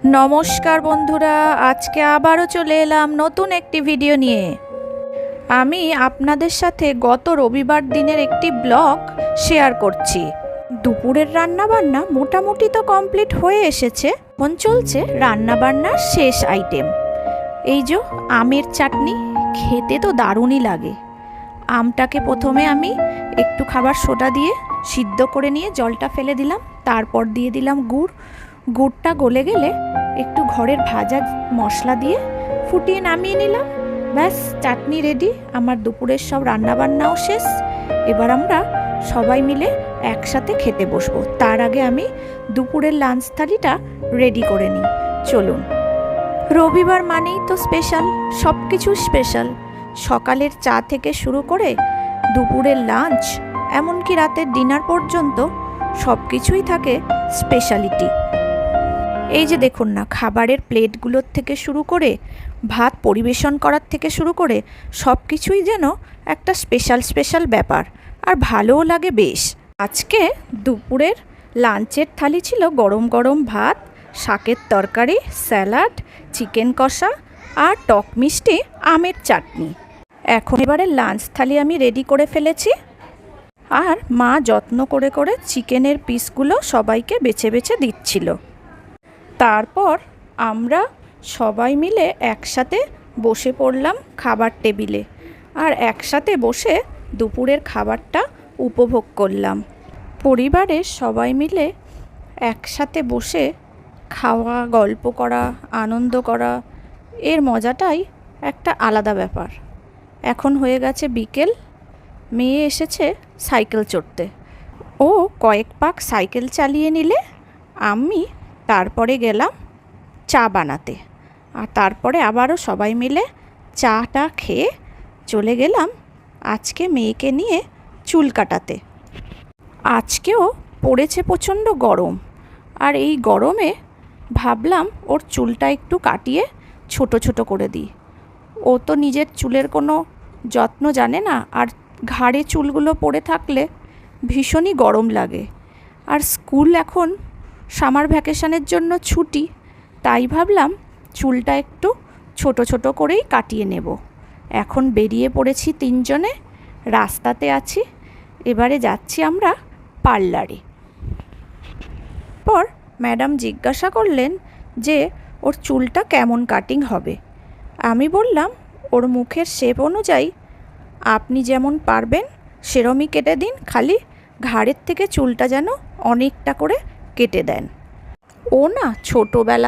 নমস্কার বন্ধুরা, আজকে আবারও চলে এলাম নতুন একটি ভিডিও নিয়ে। আমি আপনাদের সাথে গত রবিবার দিনের একটি ব্লগ শেয়ার করছি। দুপুরের রান্নাবান্না মোটামুটি তো কমপ্লিট হয়ে এসেছে। এখন চলছে রান্নাবান্নার শেষ আইটেম। এই যে আমের চাটনি, খেতে তো দারুণই লাগে। আমটাকে প্রথমে আমি একটু খাবার সোডা দিয়ে সিদ্ধ করে নিয়ে জলটা ফেলে দিলাম, তারপর দিয়ে দিলাম গুড়টা গলে গেলে একটু ঘরের ভাজা মশলা দিয়ে ফুটিয়ে নামিয়ে নিলাম। ব্যাস, চাটনি রেডি। আমার দুপুরের সব রান্নাবান্নাও শেষ। এবার আমরা সবাই মিলে একসাথে খেতে বসবো। তার আগে আমি দুপুরের লাঞ্চ থালিটা রেডি করে নিই। চলুন। রবিবার মানেই তো স্পেশাল, সব কিছু স্পেশাল। সকালের চা থেকে শুরু করে দুপুরের লাঞ্চ, এমনকি রাতের ডিনার পর্যন্ত সব কিছুই থাকে স্পেশালিটি। এই যে দেখুন না, খাবারের প্লেটগুলোর থেকে শুরু করে ভাত পরিবেশন করার থেকে শুরু করে সব কিছুই যেন একটা স্পেশাল ব্যাপার, আর ভালোও লাগে বেশ। আজকে দুপুরের লাঞ্চের থালি ছিল গরম গরম ভাত, শাকের তরকারি, স্যালাড, চিকেন কষা আর টক মিষ্টি আমের চাটনি। এখন এবারে লাঞ্চ থালি আমি রেডি করে ফেলেছি, আর মা যত্ন করে করে চিকেনের পিসগুলো সবাইকে বেছে বেছে দিচ্ছিল। তারপর আমরা সবাই মিলে একসাথে বসে পড়লাম খাবার টেবিলে, আর একসাথে বসে দুপুরের খাবারটা উপভোগ করলাম। পরিবারের সবাই মিলে একসাথে বসে খাওয়া, গল্প করা, আনন্দ করা, এর মজাটাই একটা আলাদা ব্যাপার। এখন হয়ে গেছে বিকেল, মেয়ে এসেছে সাইকেল চড়তে। ও কয়েক পাক সাইকেল চালিয়ে নিলে আমি তারপরে গেলাম চা বানাতে, আর তারপরে আবারও সবাই মিলে চাটা খেয়ে চলে গেলাম আজকে মেয়েকে নিয়ে চুল কাটাতে। আজকেও পড়েছে প্রচণ্ড গরম, আর এই গরমে ভাবলাম ওর চুলটা একটু কাটিয়ে ছোট ছোট করে দিই। ও তো নিজের চুলের কোনো যত্ন জানে না, আর ঘাড়ে চুলগুলো পড়ে থাকলে ভীষণই গরম লাগে। আর স্কুল এখন সামার ভ্যাকেশনের জন্য ছুটি, তাই ভাবলাম চুলটা একটু ছোট ছোট করেই কাটিয়ে নেব। এখন বেরিয়ে পড়েছি তিনজনে, রাস্তাতে আছি। এবারে যাচ্ছি আমরা পার্লারে। পর ম্যাডাম জিজ্ঞাসা করলেন যে ওর চুলটা কেমন কাটিং হবে। আমি বললাম ওর মুখের শেপ অনুযায়ী আপনি যেমন পারবেন সেরমই কেটে দিন, খালি ঘাড়ের থেকে চুলটা যেন অনেকটা করে কেটে দেন। ও না ছোটোবেলা